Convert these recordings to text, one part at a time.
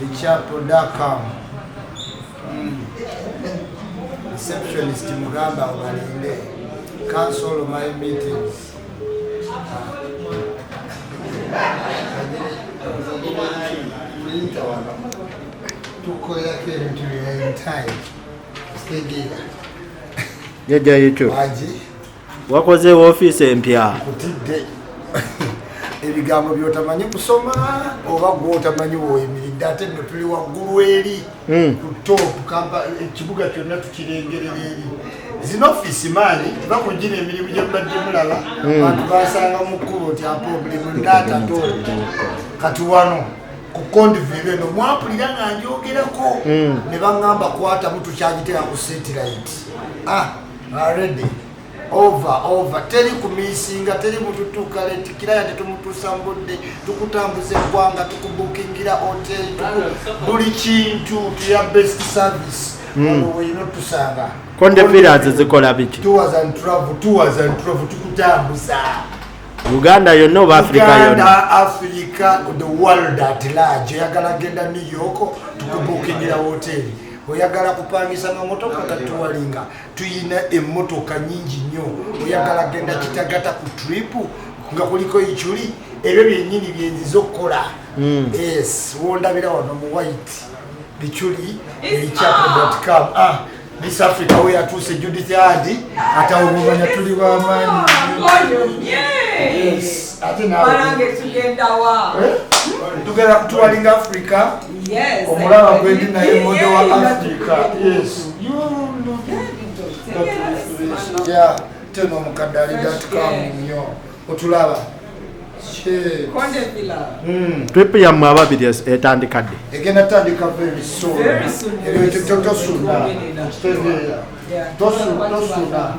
Richapro.com. Receptionist Mugamba Obalinde. Cancel my meetings. Jaja yecho. Wakoze office empya. Kutidde. Ebigambo byotamanyi kusoma oba gwotamanyi woyimiridde ate nno tuli waggulu eri ku top kamba ekibuga kyonna tukirengerera eri. Zino office maani bakugira emirimu gye mbadde mulaba bantu basanga mu kkubo nti apo omulimu data toli kati wano ku Kondiville eno mwapulira nga njogerako ne baŋŋamba kwata mutukyagitera ku satellite. Already over teri kumisinga teri mututuka leti kiraya tetumutuusa mbudde tukutambuza eggwanga tukubukingira hotel buli kintu tuya best service weyino tusanga Kondeville zikola biki tours and travel tukutambuza Uganda yonna oba Africa yonna Africa the world at large oyagala genda New York tukubukingira hotel oyagala kupangisa mamotoka katuwalinga tuyina emmotoka nyingi nnyo oyagala genda kitagata ku trip nga kuliko ichuli ebyo byennyini byenziza okukola yes wondabira wano mu white bichuli richapro.com Miss Africa we atuuse Judith adi atawubanya tuli bamaanyi yes ate barange tugenda wa tugenda kutuwalinga Africa yes omulaba gwendi naye modo wa Africa yes yeah teno mukadali.com nnyo otulaba Kondeville trip ya mwababiri etandikadde egenda tandika very soon tosuna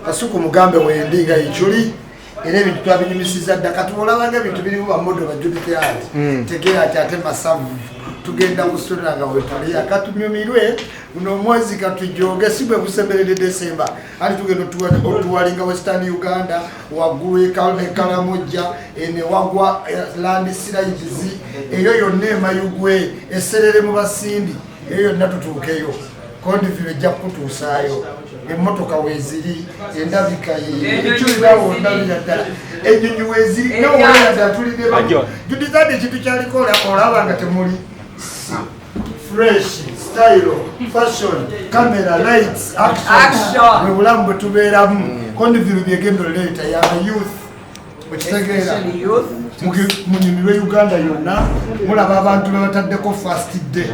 kasuku mugambe wendinga ichuli era ebintu twabinyumisiza dda kati olabanga ebintu birimu bamodo bajudite ati tegera ati ate masavu tugenda kusonera nga wetali akatunyumirwe uno mwezi katujoge sibwe kusemberere December ali tugenda tuwalinga Western Uganda waggulu Ekalamoja ene wagwa land sirayizi eyo yonna emayugwe eserere mu basindi eyo yonna tutuukeyo Kondiville ejja kutuusaayo emmotoka weeziri endabika yekyulirawo ndabira ddala ennyonyi weeziri nawoya ddala tulinde Judith ekintu kyaliko olaba nga temuli fresh style fashion camera lights action we bulamu bwe tubeeramu Kondiville byegendo leta ya youth bwekitegeera munyumirwe Uganda yonna mulaba abantu bebatadeko first day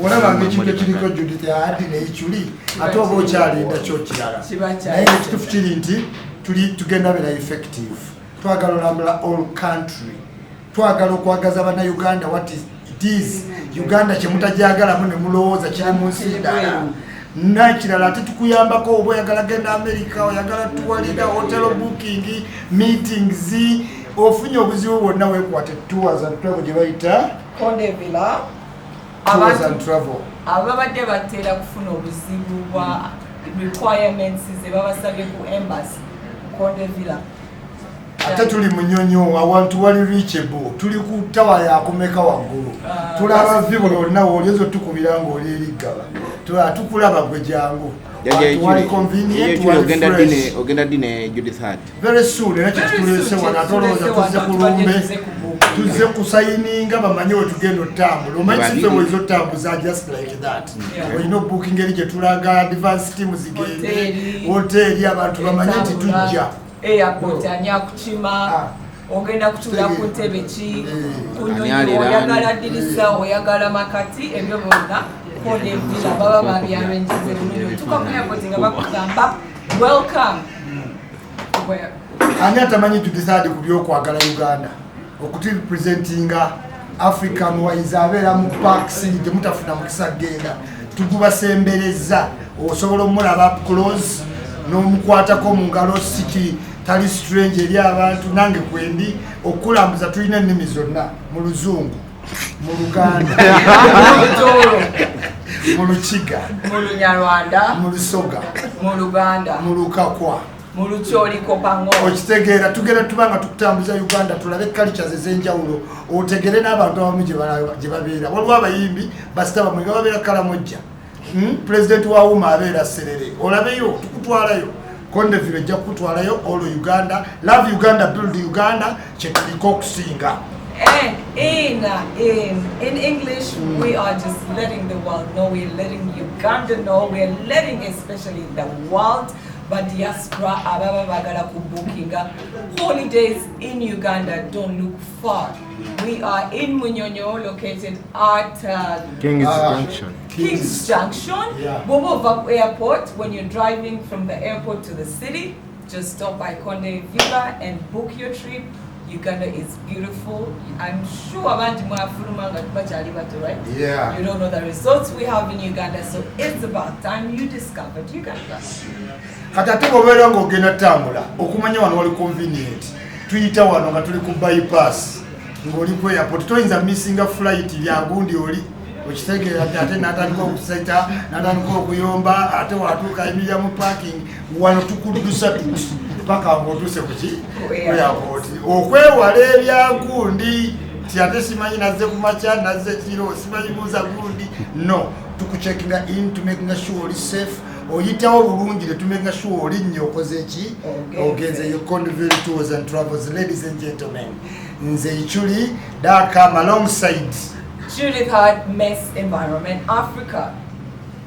olabanga ekintu ekiriko Judith adi neichuli ate oba okyalinda kyokirala naye ekitufu kiri nti tugenda bera effective twagala olambula all country twagala okwagaza bannayuganda what it is Uganda kyemutajagalamu ne mulowooza kiri mu nsi ddala nakirala ate tukuyambako oba oyagala genda America oyagala tuwalira hotel booking meetings ofunye obuzibu bwonna weekwate tours and travel gye bayita Kondeville tours and travel ababadde batera kufuna obuzibu bwa requirements ze babasabye ku embassy Kondeville ate tuli munyonyo awantu wali reachable tuli ku tawa yakomeka waggulu tulaba vibo lonna olyezo tukubira ngo oli erigaba tukulaba gwe jangu wali convenient wali ogenda dine Judith Hart very soon era kitulese wana tolooza tuze kulumbe tuze kusayininga bamanyi we tugenda otambula omanyi sife wezo tambuza just like that olina booking eri gye tulaga advance team zigende hoteli abantu bamanyi nti tujja airport anyakukima ogenda kutula ku ntebe ki kunyonyi oyagala dirisa oyagala makati ebyo byonna Kondeville baba babyarenjeze bulungi tuka ku airport nga bakugamba welcome ani atamanyi Judith ku byokwagala Uganda okuti representinga African wise abeera mu parks gye mutafuna mukisa genda tugubasembereza osobola omulaba close n'omukwatako mu ngalo siki tali strange eri abantu nange kwendi okulambuza tulina ennimi zonna mu Luzungu mu Luganda mu Lukiga mu Lunyarwanda mu Lusoga mu Luganda mu Lukakwa Mulucholiko pango. Okitegeera tugenda tubanga tukutambuza Uganda tulabe cultures ez'enjawulo otegere n'abantu abamu gye babeera. Waliwo abayimbi basita bamwe nga babeera Kalamojja. President wa Wuma abeera Serere. Olabeyo tukutwalayo. Kondeville ejja kukutwalayo all Uganda. Love Uganda, build Uganda. Kyetuliko okusinga. And in English, we are just letting the world know, we're letting Uganda know, we're letting especially the world, but diaspora, ababa bagala kubukinga. Holidays in Uganda don't look far. We are in Munyonyo, located at King's Junction, Bobo Airport. When you're driving from the airport to the city, just stop by Konde Villa and book your trip. Uganda is beautiful. I'm sure abantu mwafulumanga tubachali bato, right? Yeah. You don't know the results we have in Uganda, so it's about time you discovered Uganda. Katate bobera ng'ogenda tambula okumanya wano wali convenient. Tuyita wano nga tuli ku bypass. Ng'oli ku airport toyinza missinga flight ya gundi oli okitegeera ate n'atandika okuseta n'atandika okuyomba ate watuuka emirya mu parking wano tukuddusa tuti paka ng'otuuse ku ki airport okwewala ebyagundi ate simanyi nazze ku makya nazze kiro simanyi buuza gundi no tukucheckinga in to making sure oli safe oyitawo bulungi ne tumenga sure oli nnyo okoze eki ogenze you Kondeville Tours and Travels. Ladies and gentlemen, nze Ichuli that come alongside Judith had Miss Environment Africa.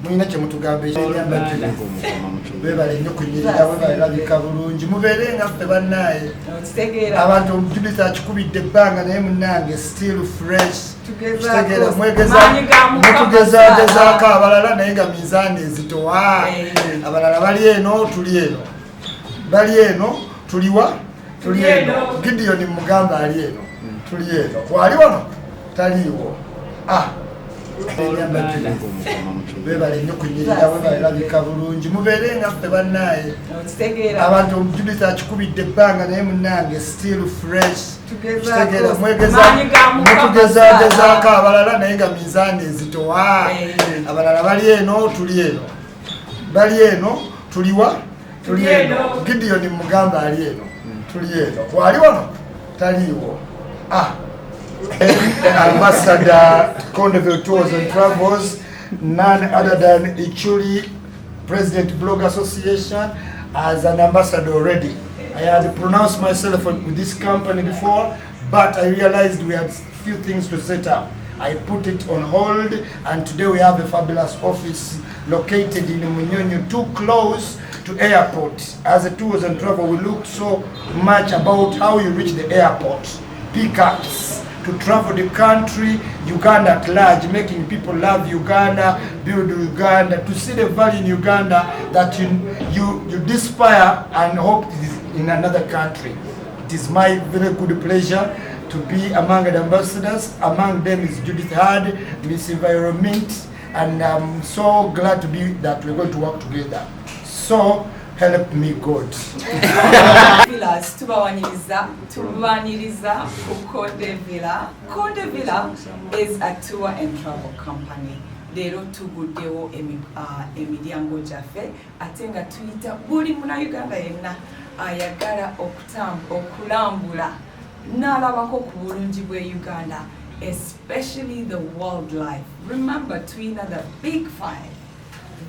Mwina kye mutugambe ekyamba bebale nnyo kunyirira webalabika bulungi mubeere nga ffe bannaye abantu Judith akikubidde ebbanga naye munnange still fresh kitegeera mutugezaako abalala naye nga minzaani ezitowa abalala bali eno tuli eno bali eno tuliwa tuli eno Gideon mugamba ali eno tuli eno wali wano taliiwo bebale nnyo kunyirira webalabika bulungi mubeere nga ffe bannaye abantu Judith akikubidde ebbanga naye munnange still fresh kitegeera mutugezaako abalala naye nga minzaani ezitowa abalala bali eno tuli eno bali eno tuliwa tuli eno Gideon mugamba ali eno tuli eno wali wano taliiwo Ambassador Kondeville Tours and Travels, none other than Ichuli, President Blog Association, as an ambassador already. I had pronounced myself with this company before, but I realized we had few things to set up. I put it on hold, and today we have a fabulous office located in Munyonyo, too close to airport. As a Tours and Travel, we looked so much about how you reach the airport, pickups, to travel the country, Uganda at large, making people love Uganda, build Uganda, to see the value in Uganda that you despair and hope it is in another country. It is my very good pleasure to be among the ambassadors. Among them is Judith Hard, Miss Environment, and I'm so glad to be that we're going to work together. So help me God. Villas tubawaniriza ku Kondeville. Kondeville is a tour and travel company. Leero tuguddewo emiryango gyaffe ate nga tuyita buli munnayuganda yenna ayagala okulambula n'alabako ku bulungi bwe Uganda, especially the wildlife. Remember, twina the big five.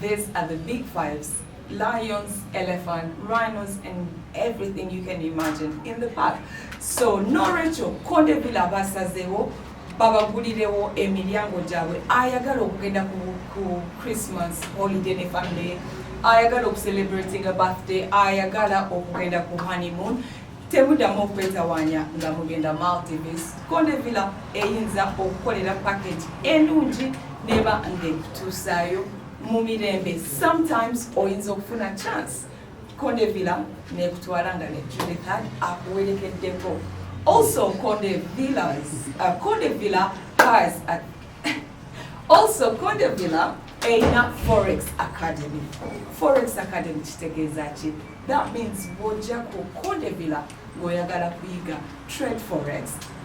These are the big fives: lions, elephant, rhinos, and everything you can imagine in the park. So Norecho Kondeville abasazewo babagulirewo emiryango gyabwe ayagala okugenda ku Christmas holiday ne family, ayagala okucelebrating a birthday, ayagala okugenda ku honeymoon. Temuddamu okwetawanya nga mugenda Maldives. Kondeville eyinza okukolera package enungi neba ngekutuusaayo mu mirembe. Sometimes oyinza okufuna chance Kondeville nekutwala nga ne Judith akuwerekeddeko. Also Kondeville has a Forex Academy. Forex Academy kitegeeza ki? That means bw'ojja ku Kondeville ng'oyagala kuyiga trade forex,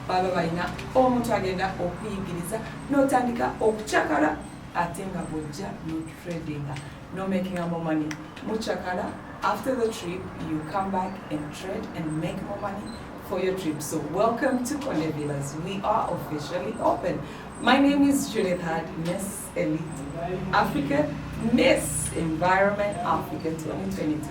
baba balina omuntu agenda okuyigiriza n'otandika okucakala ate nga bw'ojja no trading no making more money. Muchakala After the trip, you come back and trade and make more money for your trip. So welcome to Konde Villas. We are officially open. My name is Judith, Miss Elite Africa, Miss Environment Africa 2022.